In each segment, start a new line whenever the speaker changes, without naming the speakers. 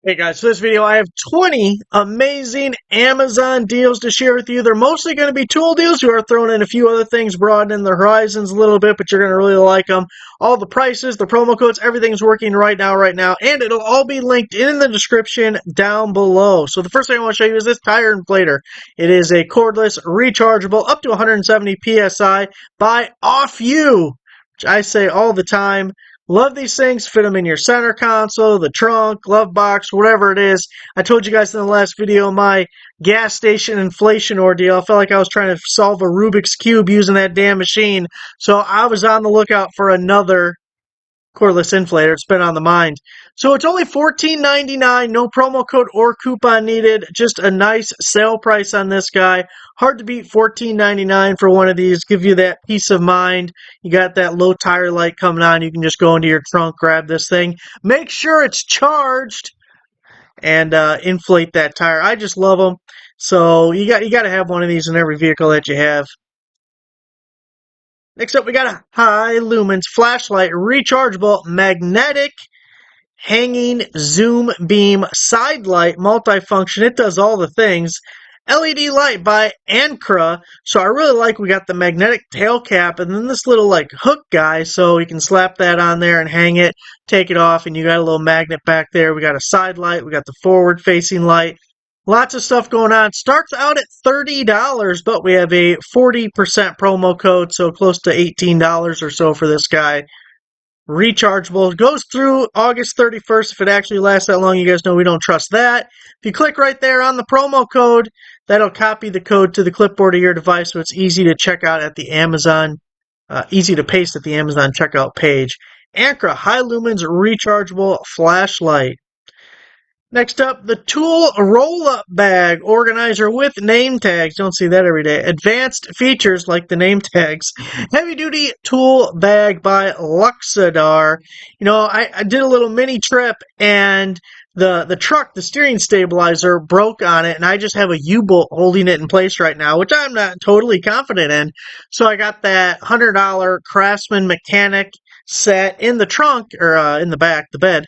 Hey guys, for this video I have 20 amazing Amazon deals to share with you. They're mostly going to be tool deals. We are throwing in a few other things, broadening the horizons a little bit, but you're going to really like them. All the prices, the promo codes, everything's working right now, and it'll all be linked in the description down below. So the first thing I want to show you is this tire inflator. It is a cordless, rechargeable, up to 170 PSI by Ofyoo, which I say all the time. Love these things. Fit them in your center console, the trunk, glove box, whatever it is. I told you guys in the last video my gas station inflation ordeal. I felt like I was trying to solve a Rubik's Cube using that damn machine. So I was on the lookout for another cordless inflator. It's been on the mind. So it's only $14.99, no promo code or coupon needed. Just a nice sale price on this guy. Hard to beat $14.99 for one of these. Give you that peace of mind. You got that low tire light coming on. You can just go into your trunk, grab this thing. Make sure it's charged and inflate that tire. I just love them. So you got to have one of these in every vehicle that you have. Next up, we got a high lumens flashlight, rechargeable, magnetic, hanging zoom beam side light, multifunction. It does all the things. LED light by Ankra. So I really like we got the magnetic tail cap and then this little like hook guy, so you can slap that on there and hang it, take it off, and you got a little magnet back there. We got a side light, we got the forward facing light. Lots of stuff going on. Starts out at $30, but we have a 40% promo code, so close to $18 or so for this guy. Rechargeable. It goes through August 31st. If it actually lasts that long, you guys know we don't trust that. If you click right there on the promo code, that'll copy the code to the clipboard of your device, so it's easy to check out at the Amazon, easy to paste at the Amazon checkout page. Ankra High Lumens Rechargeable Flashlight. Next up, the Tool Roll-Up Bag Organizer with name tags. Don't see that every day. Advanced features like the name tags. Heavy-duty tool bag by Luxadar. You know, I did a little mini trip, and the truck, the steering stabilizer, broke on it, and I just have a U-bolt holding it in place right now, which I'm not totally confident in. So I got that $100 Craftsman Mechanic set in the trunk, or in the back, the bed,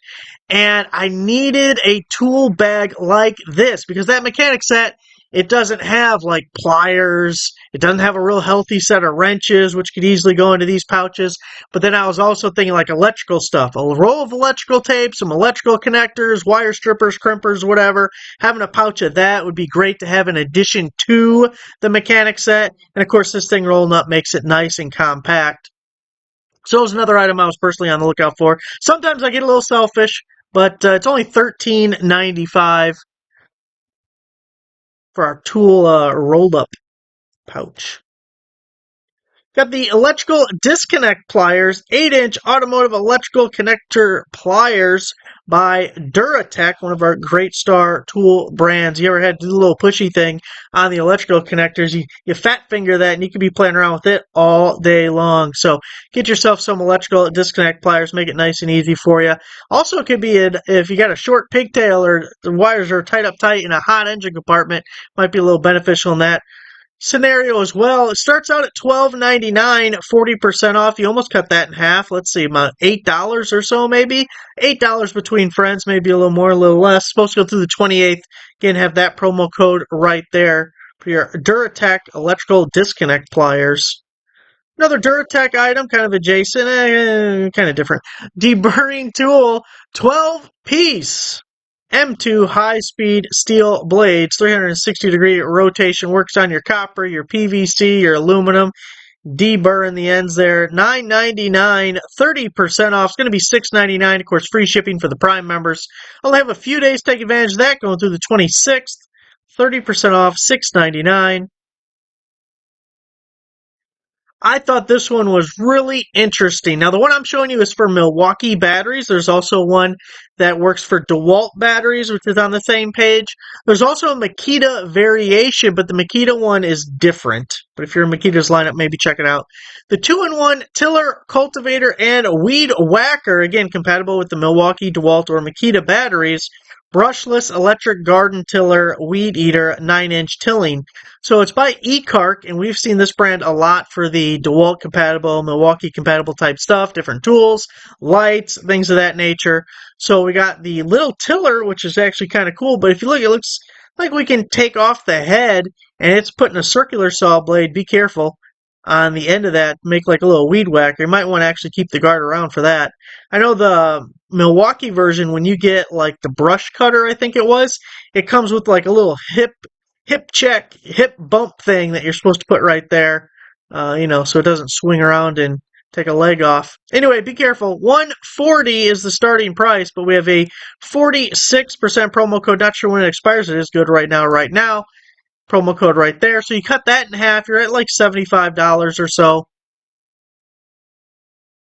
and I needed a tool bag like this because that mechanic set, it doesn't have like pliers, it doesn't have a real healthy set of wrenches, which could easily go into these pouches. But then I was also thinking like electrical stuff, a roll of electrical tape, some electrical connectors, wire strippers, crimpers, whatever. Having a pouch of that would be great to have in addition to the mechanic set. And of course, this thing rolling up makes it nice and compact. So it was another item I was personally on the lookout for. Sometimes I get a little selfish, but it's only $13.95 for our tool rolled-up pouch. Got the electrical disconnect pliers, 8-inch automotive electrical connector pliers by DuraTech, one of our great star tool brands. You ever had to do the little pushy thing on the electrical connectors? You fat finger that and you could be playing around with it all day long. So get yourself some electrical disconnect pliers, make it nice and easy for you. Also, it could be if you got a short pigtail or the wires are tight in a hot engine compartment, might be a little beneficial in that scenario as well. It starts out at $12.99, 40% off. You almost cut that in half. Let's see, about $8 or so maybe. $8 between friends, maybe a little more, a little less. Supposed to go through the 28th. Again, have that promo code right there for your DuraTech electrical disconnect pliers. Another DuraTech item, kind of adjacent, kind of different. Deburring tool, 12-piece. M2 high-speed steel blades, 360-degree rotation, works on your copper, your PVC, your aluminum. Deburr in the ends there. $9.99, 30% off. It's going to be $6.99. Of course, free shipping for the Prime members. I'll have a few days to take advantage of that, going through the 26th. 30% off, $6.99. I thought this one was really interesting. Now, the one I'm showing you is for Milwaukee batteries. There's also one that works for DeWALT batteries, which is on the same page. There's also a Makita variation, but the Makita one is different. But if you're in Makita's lineup, maybe check it out. The 2-in-1 tiller, cultivator, and Weedwacker, again, compatible with the Milwaukee, DeWALT, or Makita batteries. Brushless electric garden tiller, weed eater, 9-inch tilling. So it's by Ecarke, and we've seen this brand a lot for the DeWALT compatible, Milwaukee compatible type stuff, different tools, lights, things of that nature. So we got the little tiller, which is actually kind of cool. But if you look, it looks like we can take off the head, and it's putting a circular saw blade. Be careful on the end of that. Make like a little weed whacker. You might want to actually keep the guard around for that. I know the Milwaukee version, when you get like the brush cutter, I think it comes with like a little hip bump thing that you're supposed to put right there. So it doesn't swing around and take a leg off. Anyway, be careful. $140 is the starting price, but we have a 46% promo code. Not sure when it expires. It is good right now. Promo code right there. So you cut that in half. You're at like $75 or so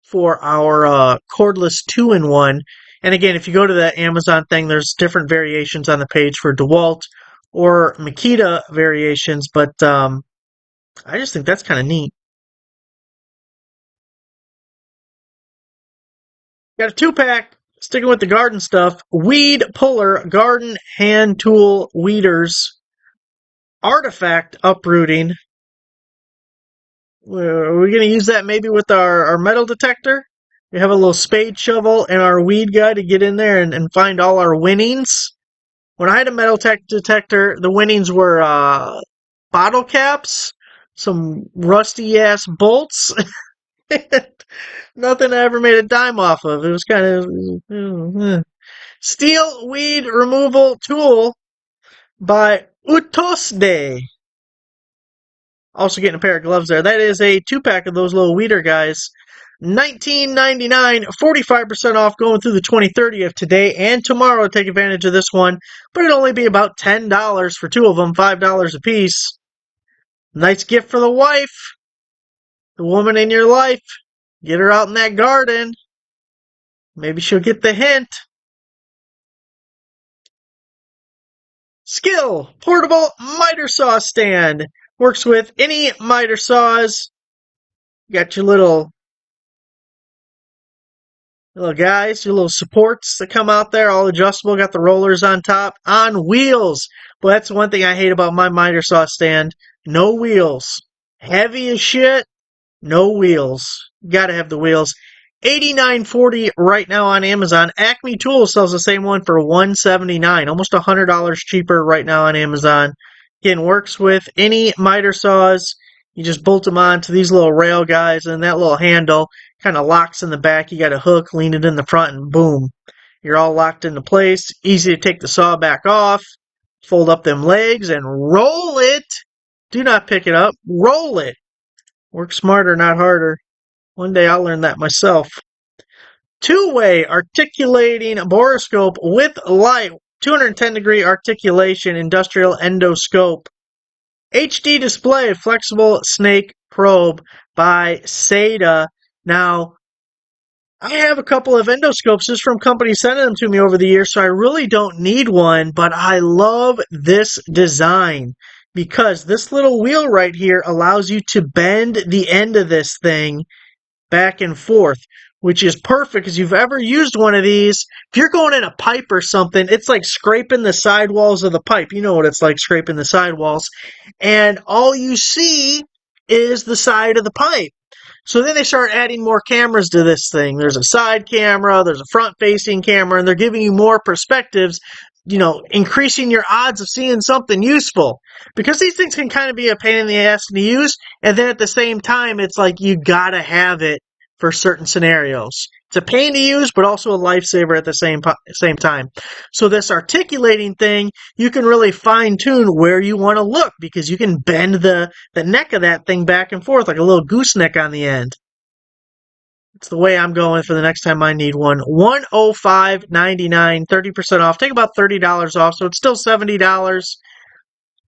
for our cordless 2-in-1. And again, if you go to the Amazon thing, there's different variations on the page for DeWALT or Makita variations, but I just think that's kind of neat. Got a 2-pack, sticking with the garden stuff. Weed Puller Garden Hand Tool Weeders. Artifact Uprooting. Are we going to use that maybe with our metal detector? We have a little spade shovel and our weed guy to get in there and find all our winnings. When I had a metal detector, the winnings were bottle caps, some rusty-ass bolts. Nothing I ever made a dime off of. It was kind of... Steel Weed Removal Tool by Utosday. Also getting a pair of gloves there. That is a 2-pack of those little weeder guys. $19.99, 45% off going through the 2030 of today and tomorrow. Take advantage of this one, but it'll only be about $10 for 2 of them, $5 a piece. Nice gift for the wife, the woman in your life. Get her out in that garden. Maybe she'll get the hint. SKIL Portable Miter Saw Stand. Works with any miter saws. You got your little guys, your little supports that come out there, all adjustable. Got the rollers on top, on wheels. Well, that's one thing I hate about my miter saw stand. No wheels. Heavy as shit. No wheels. Gotta have the wheels. $89.40 right now on Amazon. Acme Tools sells the same one for $179, almost $100 cheaper right now on Amazon. Again, works with any miter saws. You just bolt them onto these little rail guys, and that little handle kind of locks in the back. You got a hook, lean it in the front, and boom. You're all locked into place. Easy to take the saw back off, fold up them legs, and roll it. Do not pick it up. Roll it. Work smarter, not harder. One day I'll learn that myself. 2-way articulating borescope with light. 210-degree articulation industrial endoscope. HD display flexible snake probe by SATA. Now, I have a couple of endoscopes just from companies sending them to me over the years, so I really don't need one, but I love this design because this little wheel right here allows you to bend the end of this thing back and forth, which is perfect because you've ever used one of these. If you're going in a pipe or something, it's like scraping the sidewalls of the pipe. You know what it's like scraping the sidewalls. And all you see is the side of the pipe. So then they start adding more cameras to this thing. There's a side camera, there's a front-facing camera, and they're giving you more perspectives, increasing your odds of seeing something useful. Because these things can kind of be a pain in the ass to use, and then at the same time, it's like you gotta have it for certain scenarios. It's a pain to use, but also a lifesaver at the same time. So this articulating thing, you can really fine-tune where you want to look because you can bend the neck of that thing back and forth like a little gooseneck on the end. It's the way I'm going for the next time I need one. $105.99, 30% off. Take about $30 off, so it's still $70.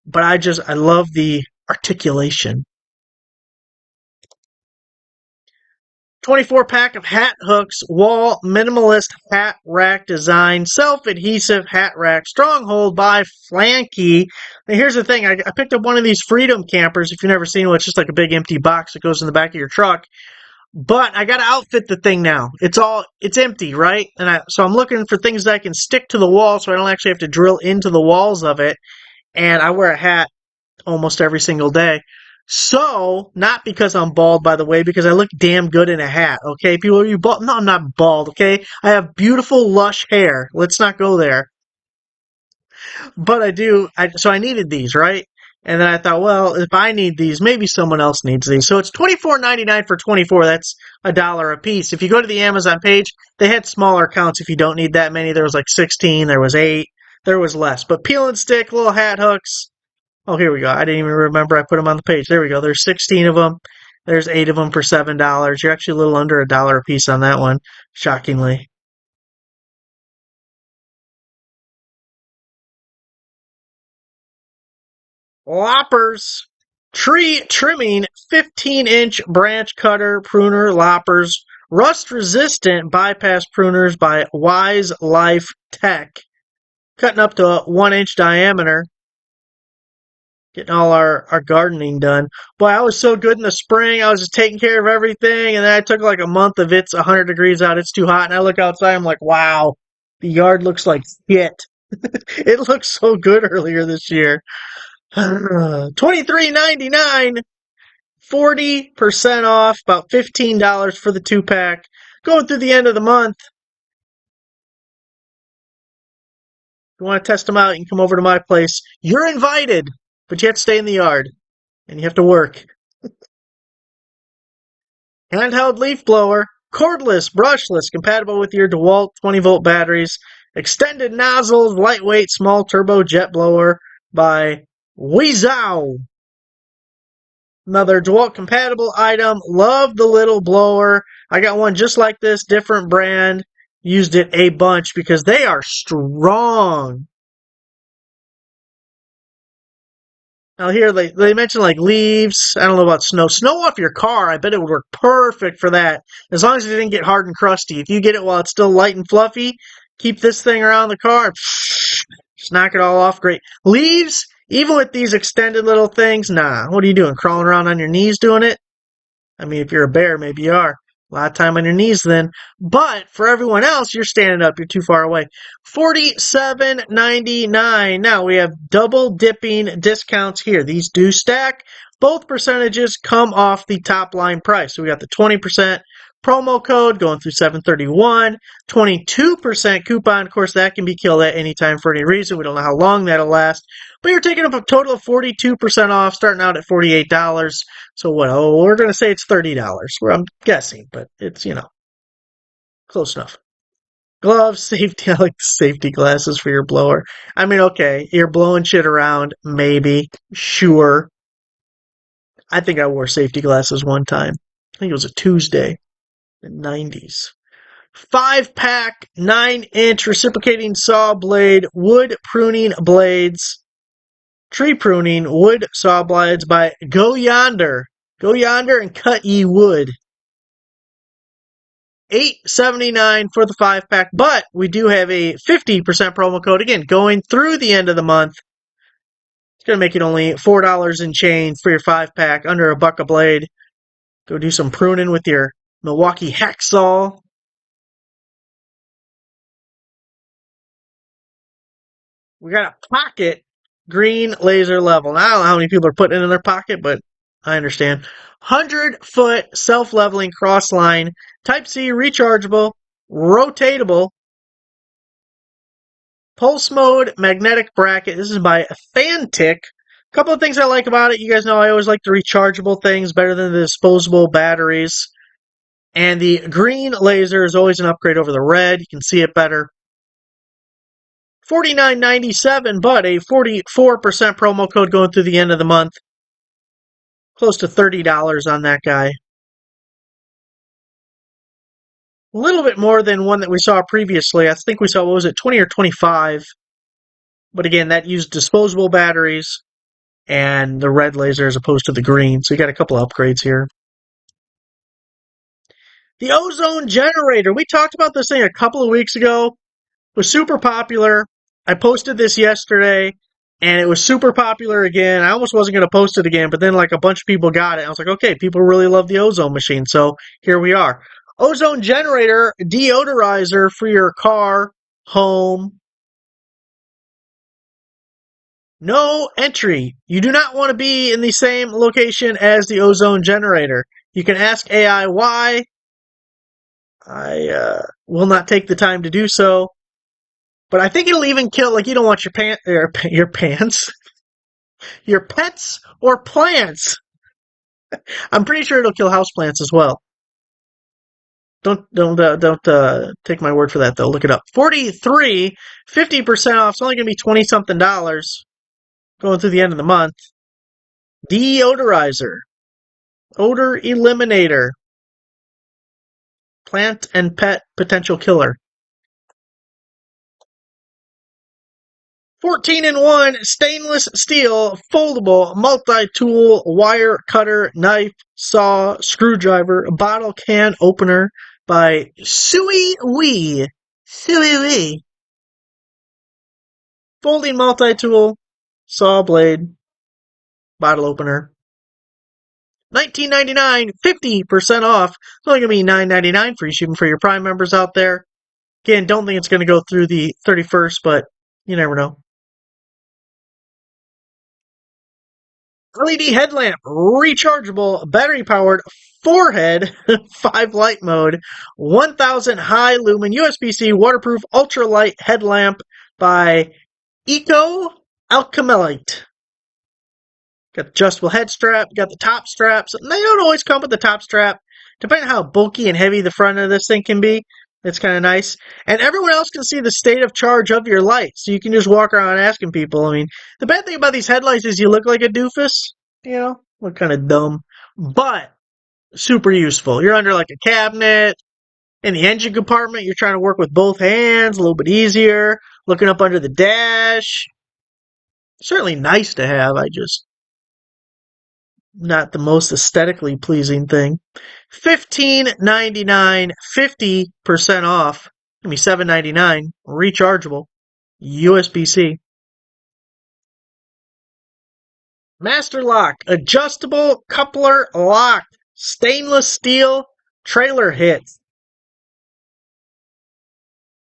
But I love the articulation. 24-pack of hat hooks, wall minimalist hat rack design, self-adhesive hat rack, Stronghold by Flancci. Now here's the thing, I picked up one of these Freedom Campers. If you've never seen one, it's just like a big empty box that goes in the back of your truck. But I got to outfit the thing now. It's empty, right? So I'm looking for things that I can stick to the wall so I don't actually have to drill into the walls of it. And I wear a hat almost every single day. So, not because I'm bald, by the way, because I look damn good in a hat, okay? People, are you bald? No, I'm not bald, okay? I have beautiful, lush hair. Let's not go there. But I do, so I needed these, right? And then I thought, well, if I need these, maybe someone else needs these. So it's $24.99 for 24. That's $1 a piece. If you go to the Amazon page, they had smaller counts if you don't need that many. There was like 16, there was 8, there was less. But peel and stick, little hat hooks. Oh, here we go. I didn't even remember I put them on the page. There we go. There's 16 of them. There's 8 of them for $7. You're actually a little under $1 a piece on that one, shockingly. Loppers. Tree trimming 15-inch branch cutter pruner loppers. Rust resistant bypass pruners by WiseLifeTech. Cutting up to 1-inch diameter. Getting all our gardening done. Boy, I was so good in the spring. I was just taking care of everything. And then I took like a month of it's 100 degrees out. It's too hot. And I look outside. I'm like, wow, the yard looks like shit. It looked so good earlier this year. $23.99, 40% off, about $15 for the 2-pack. Going through the end of the month. If you want to test them out, you can come over to my place. You're invited, but you have to stay in the yard and you have to work. Handheld leaf blower, cordless, brushless, compatible with your DeWALT 20-volt batteries. Extended nozzles, lightweight, small turbo jet blower by Woizao. Another DeWALT compatible item. Love the little blower. I got one just like this, different brand. Used it a bunch because they are strong. Now here they mention like leaves. I don't know about snow. Snow off your car, I bet it would work perfect for that. As long as it didn't get hard and crusty. If you get it while it's still light and fluffy, keep this thing around the car. Just knock it all off. Great. Leaves, even with these extended little things, nah. What are you doing? Crawling around on your knees doing it? I mean, if you're a bear, maybe you are. A lot of time on your knees then. But for everyone else, you're standing up. You're too far away. $47.99. Now we have double dipping discounts here. These do stack. Both percentages come off the top line price. So we got the 20% promo code going through 7/31, 22% coupon. Of course, that can be killed at any time for any reason. We don't know how long that'll last. But you're taking up a total of 42% off, starting out at $48. So what? Oh, we're going to say it's $30. I'm guessing, but it's, close enough. Gloves, safety. I like the safety glasses for your blower. I mean, okay, you're blowing shit around, maybe, sure. I think I wore safety glasses one time. I think it was a Tuesday. The 90s. 5-pack, 9-inch reciprocating saw blade, wood pruning blades, tree pruning, wood saw blades by GoYonder. GoYonder and Cut Ye Wood. $8.79 for the 5-pack, but we do have a 50% promo code, again, going through the end of the month. It's going to make it only $4 and change for your 5-pack, under $1 a blade. Go do some pruning with your Milwaukee hacksaw. We got a pocket green laser level. Now, I don't know how many people are putting it in their pocket, but I understand. 100-foot self-leveling cross line, Type-C rechargeable, rotatable, pulse mode magnetic bracket. This is by Fanttik. A couple of things I like about it. You guys know I always like the rechargeable things better than the disposable batteries. And the green laser is always an upgrade over the red. You can see it better. $49.97, but a 44% promo code going through the end of the month. Close to $30 on that guy. A little bit more than one that we saw previously. I think we saw, what was it, 20 or 25? But again, that used disposable batteries and the red laser as opposed to the green. So you got a couple of upgrades here. The Ozone generator. We talked about this thing a couple of weeks ago. It was super popular. I posted this yesterday, and it was super popular again. I almost wasn't going to post it again, but then like a bunch of people got it. I was like, okay, people really love the Ozone machine, so here we are. Ozone generator deodorizer for your car, home. No entry. You do not want to be in the same location as the ozone generator. You can ask AI why. I will not take the time to do so. But I think it'll even kill, like, you don't want your pants, your pets or plants. I'm pretty sure it'll kill houseplants as well. Don't take my word for that though. Look it up. 43, 50% off. It's only going to be 20 something dollars going through the end of the month. Deodorizer, odor eliminator, plant and pet potential killer. 14-in-1 stainless steel foldable multi-tool wire cutter, knife, saw, screwdriver, bottle can opener by Suyiwee. Suyiwee. Folding multi-tool, saw blade, bottle opener. $19.99, 50% off. It's only going to be $9.99 free shipping for your Prime members out there. Again, don't think it's going to go through the 31st, but you never know. LED headlamp, rechargeable, battery-powered, forehead, 5 light mode, 1000 high lumen, USB-C, waterproof, ultralight headlamp by Ecoalkemlite. Got the adjustable head strap, got the top straps. They don't always come with the top strap. Depending on how bulky and heavy the front of this thing can be, it's kind of nice. And everyone else can see the state of charge of your light, so you can just walk around asking people. I mean, the bad thing about these headlights is you look like a doofus. You know, look kind of dumb. But super useful. You're under like a cabinet. In the engine compartment, you're trying to work with both hands, a little bit easier. Looking up under the dash. Certainly nice to have. I just not the most aesthetically pleasing thing. $15.99, 50% off. Gonna be $7.99. Rechargeable. USB-C. Master lock. Adjustable coupler lock. Stainless steel trailer hit.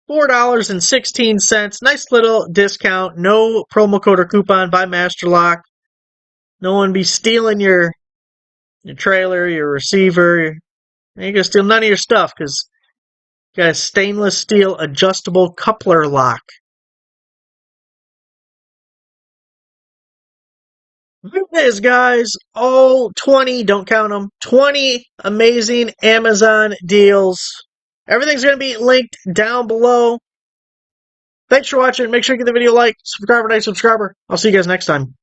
$4.16. Nice little discount. No promo code or coupon by Master Lock. No one be stealing your trailer, your receiver. You ain't gonna steal none of your stuff because you got a stainless steel adjustable coupler lock. There it is, guys. All 20, don't count them, 20 amazing Amazon deals. Everything's going to be linked down below. Thanks for watching. Make sure you give the video a like, subscribe, nice subscriber. I'll see you guys next time.